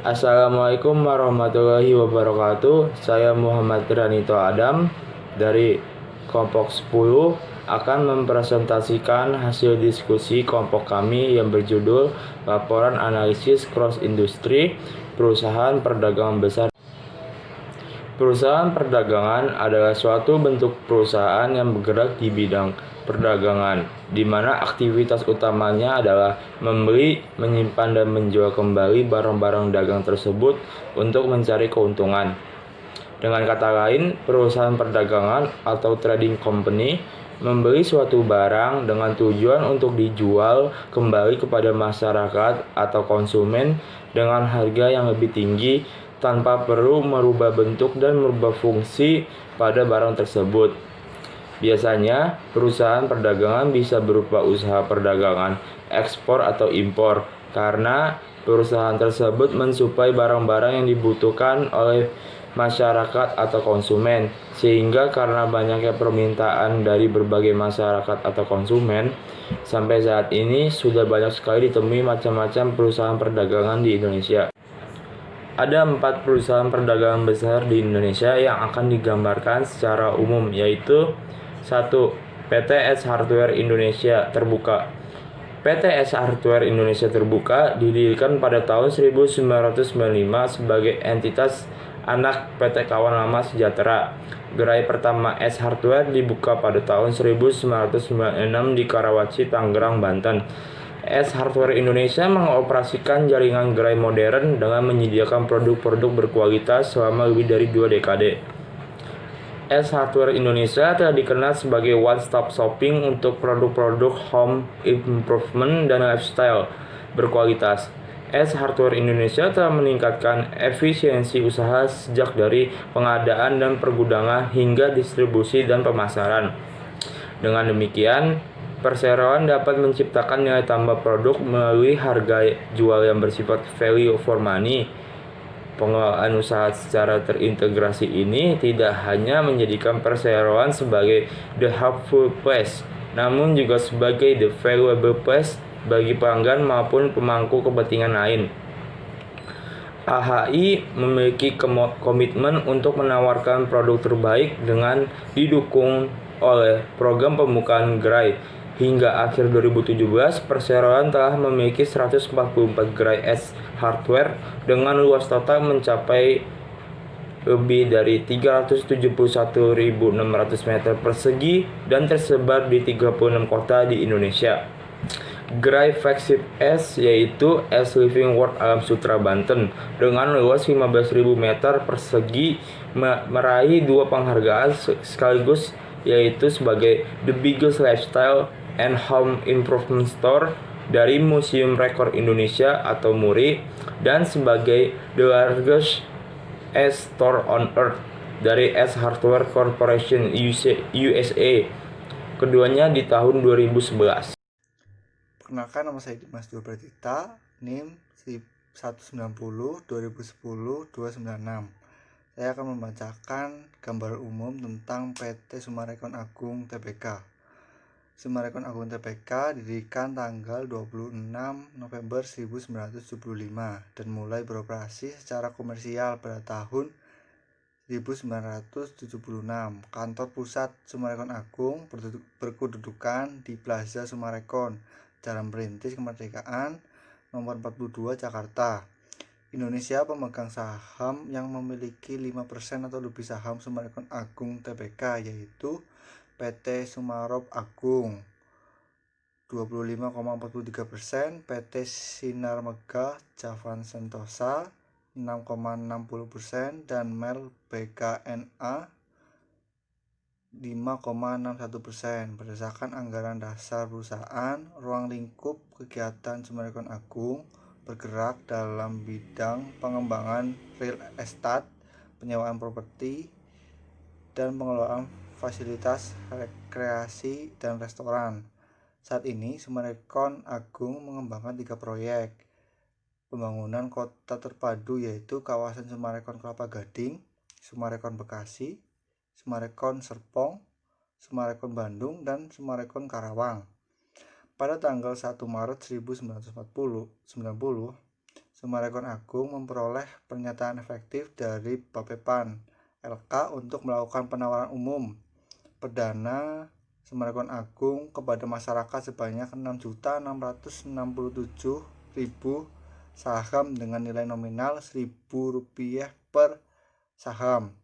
Assalamualaikum warahmatullahi wabarakatuh. Saya Muhammad Ranito Adam dari kelompok 10 akan mempresentasikan hasil diskusi kelompok kami yang berjudul Laporan Analisis Cross Industry Perusahaan Perdagangan Besar. Perusahaan perdagangan adalah suatu bentuk perusahaan yang bergerak di bidang perdagangan, di mana aktivitas utamanya adalah membeli, menyimpan, dan menjual kembali barang-barang dagang tersebut untuk mencari keuntungan. Dengan kata lain, perusahaan perdagangan atau trading company membeli suatu barang dengan tujuan untuk dijual kembali kepada masyarakat atau konsumen dengan harga yang lebih tinggi tanpa perlu merubah bentuk dan merubah fungsi pada barang tersebut. Biasanya, perusahaan perdagangan bisa berupa usaha perdagangan, ekspor atau impor, karena perusahaan tersebut mensuplai barang-barang yang dibutuhkan oleh masyarakat atau konsumen, sehingga karena banyaknya permintaan dari berbagai masyarakat atau konsumen, sampai saat ini sudah banyak sekali ditemui macam-macam perusahaan perdagangan di Indonesia. Ada 4 perusahaan perdagangan besar di Indonesia yang akan digambarkan secara umum, yaitu 1. PT S Hardware Indonesia Terbuka. PT S Hardware Indonesia Terbuka didirikan pada tahun 1995 sebagai entitas anak PT Kawan Lama Sejahtera. Gerai pertama S Hardware dibuka pada tahun 1996 di Karawaci, Tangerang, Banten. S Hardware Indonesia mengoperasikan jaringan gerai modern dengan menyediakan produk-produk berkualitas selama lebih dari 2 dekade. S Hardware Indonesia telah dikenal sebagai one-stop shopping untuk produk-produk home improvement dan lifestyle berkualitas. S Hardware Indonesia telah meningkatkan efisiensi usaha sejak dari pengadaan dan pergudangan hingga distribusi dan pemasaran. Dengan demikian, perseroan dapat menciptakan nilai tambah produk melalui harga jual yang bersifat value for money. Pengelolaan usaha secara terintegrasi ini tidak hanya menjadikan perseroan sebagai the helpful place, namun juga sebagai the valuable place bagi pelanggan maupun pemangku kepentingan lain. AHI memiliki komitmen untuk menawarkan produk terbaik dengan didukung oleh program pembukaan gerai. Hingga akhir 2017, perseroan telah memiliki 144 gerai S Hardware dengan luas total mencapai lebih dari 371.600 meter persegi dan tersebar di 36 kota di Indonesia. Gerai flagship S yaitu S Living World Alam Sutera Banten dengan luas 15.000 meter persegi meraih 2 penghargaan sekaligus, yaitu sebagai The Biggest Lifestyle and Home Improvement Store dari Museum Rekor Indonesia atau MURI dan sebagai The Largest S Store on Earth dari S Hardware Corporation USA. Keduanya di tahun 2011. Perkenalkan, nama saya Dimas Dua Pratita, NIM 190 2010 296. Saya akan membacakan gambar umum tentang PT Summarecon Agung Tbk. Summarecon Agung Tbk didirikan tanggal 26 November 1975 dan mulai beroperasi secara komersial pada tahun 1976. Kantor pusat Summarecon Agung berkedudukan di Plaza Summarecon, Jalan Perintis Kemerdekaan, nomor 42, Jakarta. Indonesia pemegang saham yang memiliki 5% atau lebih saham Summarecon Agung Tbk, yaitu PT Sumarop Agung 25,43%, PT Sinar Megah Javan Sentosa 6,60%, dan Mel BKNA 5,61%. Berdasarkan anggaran dasar perusahaan, ruang lingkup kegiatan Summarecon Agung bergerak dalam bidang pengembangan real estate, penyewaan properti, dan pengelolaan fasilitas rekreasi dan restoran. Saat ini Summarecon Agung mengembangkan 3 proyek pembangunan kota terpadu, yaitu kawasan Summarecon Kelapa Gading, Summarecon Bekasi, Summarecon Serpong, Summarecon Bandung, dan Summarecon Karawang. Pada tanggal 1 Maret 1990, Summarecon Agung memperoleh pernyataan efektif dari Bappepan LK untuk melakukan penawaran umum perdana Summarecon Agung kepada masyarakat sebanyak 6.667.000 saham dengan nilai nominal Rp1.000 per saham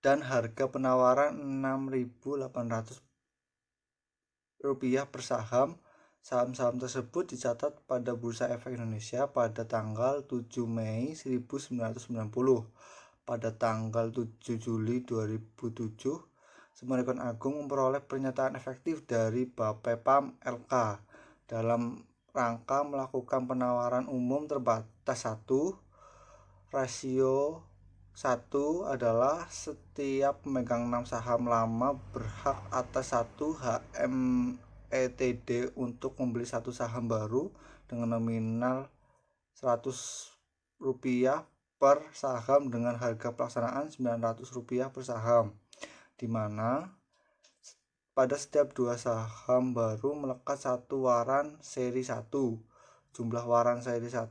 dan harga penawaran Rp6.800 per saham. Saham-saham tersebut dicatat pada Bursa Efek Indonesia pada tanggal 7 Mei 1990. Pada tanggal 7 Juli 2007, Summarecon Agung memperoleh pernyataan efektif dari Bapepam LK dalam rangka melakukan penawaran umum terbatas 1. Rasio 1 adalah setiap pemegang 6 saham lama berhak atas 1 HMETD untuk membeli 1 saham baru dengan nominal Rp100 per saham dengan harga pelaksanaan Rp900 per saham, di mana pada setiap 2 saham baru melekat 1 waran seri 1. Jumlah waran seri 1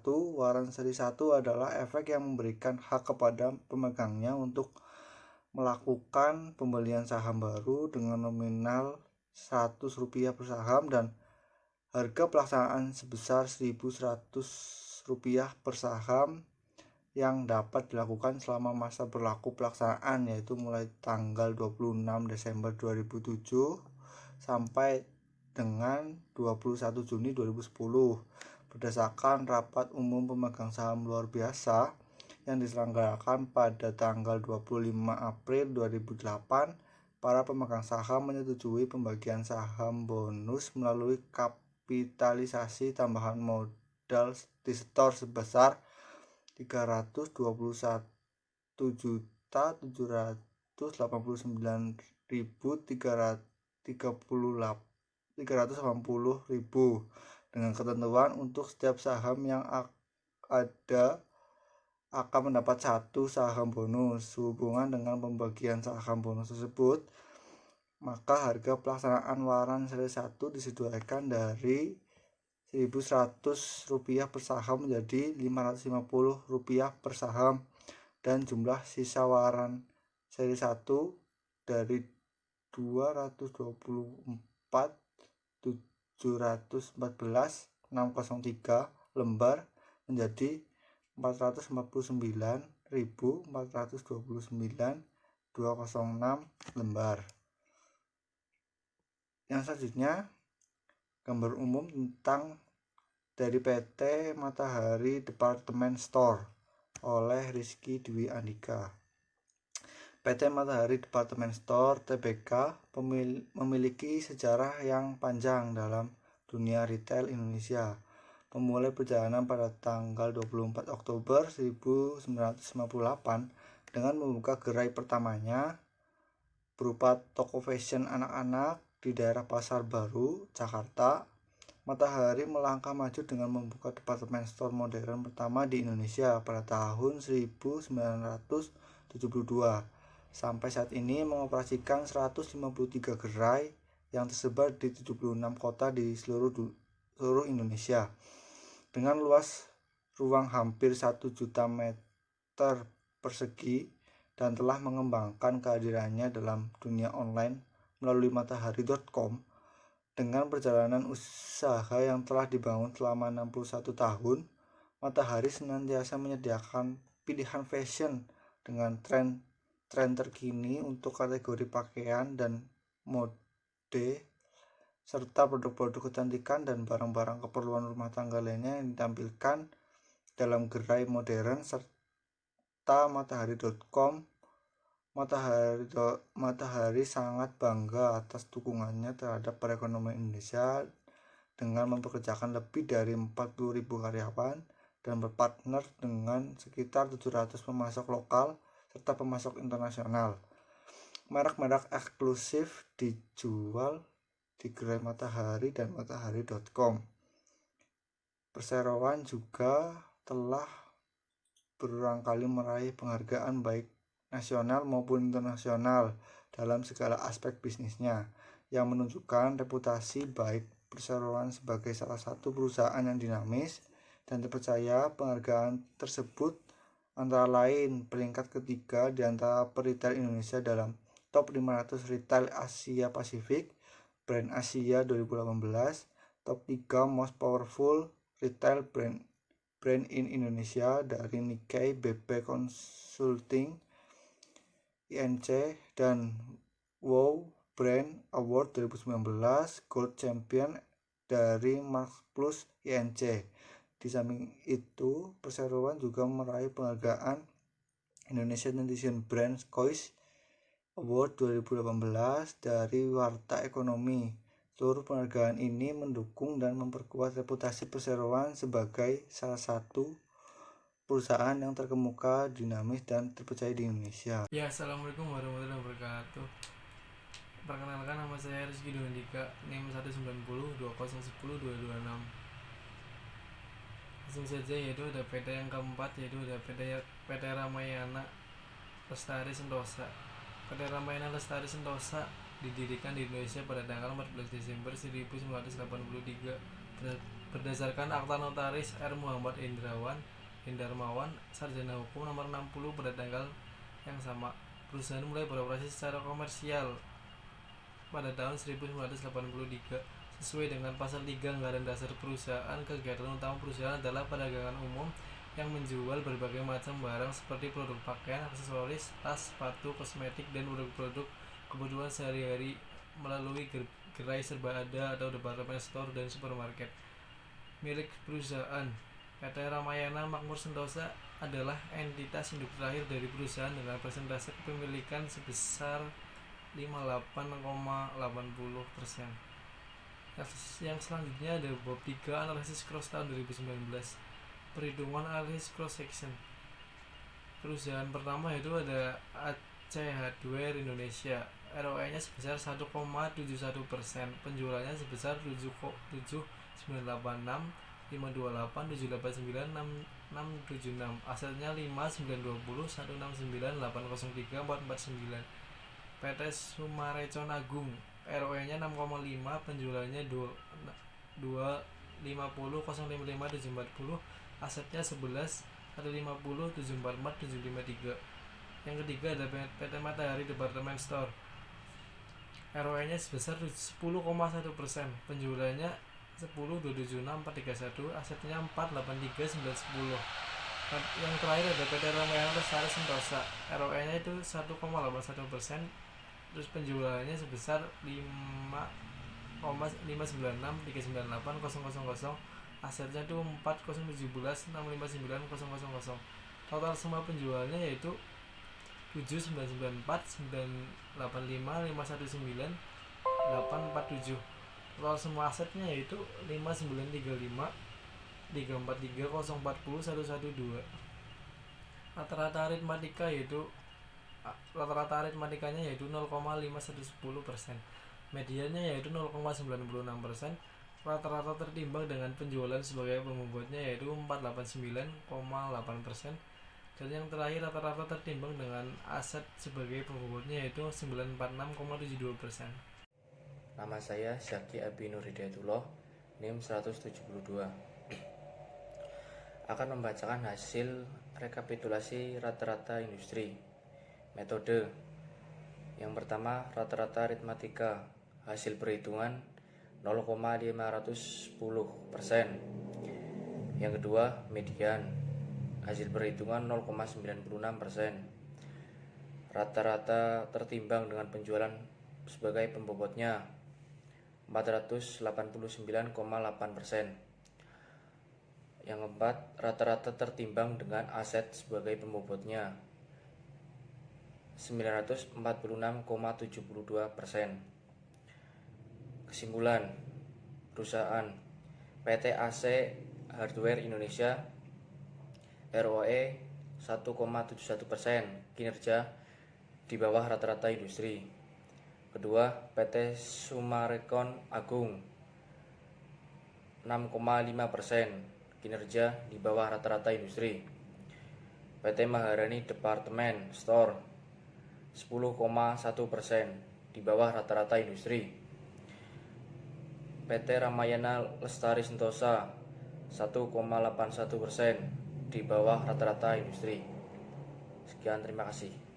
adalah efek yang memberikan hak kepada pemegangnya untuk melakukan pembelian saham baru dengan nominal Rp100 per saham dan harga pelaksanaan sebesar Rp1.100 per saham yang dapat dilakukan selama masa berlaku pelaksanaan, yaitu mulai tanggal 26 Desember 2007 sampai dengan 21 Juni 2010 berdasarkan rapat umum pemegang saham luar biasa yang diselenggarakan pada tanggal 25 April 2008. Para pemegang saham menyetujui pembagian saham bonus melalui kapitalisasi tambahan modal disetor sebesar Rp329.380.000 dengan ketentuan untuk setiap saham yang ada akan mendapat 1 saham bonus. Sehubungan dengan pembagian saham bonus tersebut, maka harga pelaksanaan waran seri 1 disesuaikan dari Rp1.100 per saham menjadi Rp550 per saham dan jumlah sisa waran seri 1 dari 224.714.603 lembar menjadi 449.429.206 lembar. Yang selanjutnya, gambar umum tentang dari PT Matahari Department Store oleh Rizky Dwi Andika. PT Matahari Department Store (TBK) memiliki sejarah yang panjang dalam dunia retail Indonesia. Memulai perjalanan pada tanggal 24 Oktober 1958 dengan membuka gerai pertamanya berupa toko fashion anak-anak di daerah Pasar Baru, Jakarta. Matahari melangkah maju dengan membuka departemen store modern pertama di Indonesia pada tahun 1972. Sampai saat ini mengoperasikan 153 gerai yang tersebar di 76 kota di seluruh Indonesia. Dengan luas ruang hampir 1 juta meter persegi dan telah mengembangkan kehadirannya dalam dunia online melalui matahari.com. Dengan perjalanan usaha yang telah dibangun selama 61 tahun, Matahari senantiasa menyediakan pilihan fashion dengan tren terkini untuk kategori pakaian dan mode, serta produk-produk kecantikan dan barang-barang keperluan rumah tangga lainnya yang ditampilkan dalam gerai modern serta matahari.com. Matahari sangat bangga atas dukungannya terhadap perekonomian Indonesia dengan mempekerjakan lebih dari 40.000 karyawan dan berpartner dengan sekitar 700 pemasok lokal serta pemasok internasional. Merek-merek eksklusif dijual di gerai Matahari dan matahari.com. Perseroan juga telah berulang kali meraih penghargaan baik nasional maupun internasional dalam segala aspek bisnisnya, yang menunjukkan reputasi baik perseroan sebagai salah satu perusahaan yang dinamis, dan terpercaya. Penghargaan tersebut antara lain peringkat ketiga di antara peritel Indonesia dalam top 500 retail Asia Pasifik Brand Asia 2018, top 3 most powerful retail brand in Indonesia dari Nikkei BP Consulting INC, dan Wow Brand Award 2019 Gold Champion dari Max Plus INC. Di samping itu, perseroan juga meraih penghargaan Indonesian Netizen Brand Choice Award 2018 dari Warta Ekonomi. Seluruh penghargaan ini mendukung dan memperkuat reputasi perseroan sebagai salah satu perusahaan yang terkemuka, dinamis, dan terpercaya di Indonesia. Ya, assalamualaikum warahmatullahi wabarakatuh. Perkenalkan, nama saya Rizky Dondika, NIM 19020102226. Langsung saja, yaitu ada PT yang keempat, yaitu ada PT Ramayana Lestari Sentosa. PT Ramayana Lestari Sentosa didirikan di Indonesia pada tanggal 14 Desember 1983 berdasarkan Akta Notaris R. Muhammad Indarmawan, Sarjana Hukum nomor 60 pada tanggal yang sama. Perusahaan mulai beroperasi secara komersial pada tahun 1983 sesuai dengan pasal 3 Anggaran Dasar Perusahaan. Kegiatan utama perusahaan adalah perdagangan umum yang menjual berbagai macam barang seperti produk pakaian, aksesoris, tas, sepatu, kosmetik, dan produk-produk kebutuhan sehari-hari melalui gerai serba ada atau departemen store dan supermarket. Milik perusahaan PT Ramayana Makmur Sentosa adalah entitas induk terakhir dari perusahaan dengan persentase kepemilikan sebesar 58,80%. Yang selanjutnya ada bab 3 analisis cross tahun 2019. Perhitungan analisis cross section. Perusahaan pertama itu ada AC Hardware Indonesia. ROE-nya sebesar 1,71%, penjualannya sebesar 7,7986 528 789 6676, asetnya 5920 169 803 449. PT Sumarecon Agung, ROE-nya 6,5, penjualannya 250 055 740, asetnya 11 150 744 753. Yang ketiga ada PT Matahari Department Store, ROE-nya sebesar 10,1%, penjualannya 10 276 431, asetnya 4 83 910. Yang terakhir ada PT Ramayana Lestari Sentosa, ROE-nya itu 1,81%, terus penjualannya sebesar 5,596 398 000, asetnya itu 4017 659 000. Total semua penjualannya yaitu 7994 985 519 847. Total semua asetnya yaitu 5935 343 040 112. Rata-rata aritmatikanya yaitu 0,5110%. Mediannya yaitu 0,96%. Rata-rata tertimbang dengan penjualan sebagai pembobotnya yaitu 489,8%. Dan yang terakhir rata-rata tertimbang dengan aset sebagai pembobotnya yaitu 946,72%. Nama saya Syaki Abi Nur Hidayatullah, NIM 172. Akan membacakan hasil rekapitulasi rata-rata industri. Metode yang pertama, rata-rata aritmatika, hasil perhitungan 0,510%. Yang kedua, median, hasil perhitungan 0,96%. Rata-rata tertimbang dengan penjualan sebagai pembobotnya 489,8%. Yang keempat, rata-rata tertimbang dengan aset sebagai pembobotnya 946,72%. Kesimpulan, perusahaan PT AC Hardware Indonesia ROE 1,71%, kinerja di bawah rata-rata industri. Kedua, PT Sumarecon Agung 6,5%, kinerja di bawah rata-rata industri. PT Maharani Department Store 10,1%, di bawah rata-rata industri. PT Ramayana Lestari Sentosa 1,81%, di bawah rata-rata industri. Sekian, terima kasih.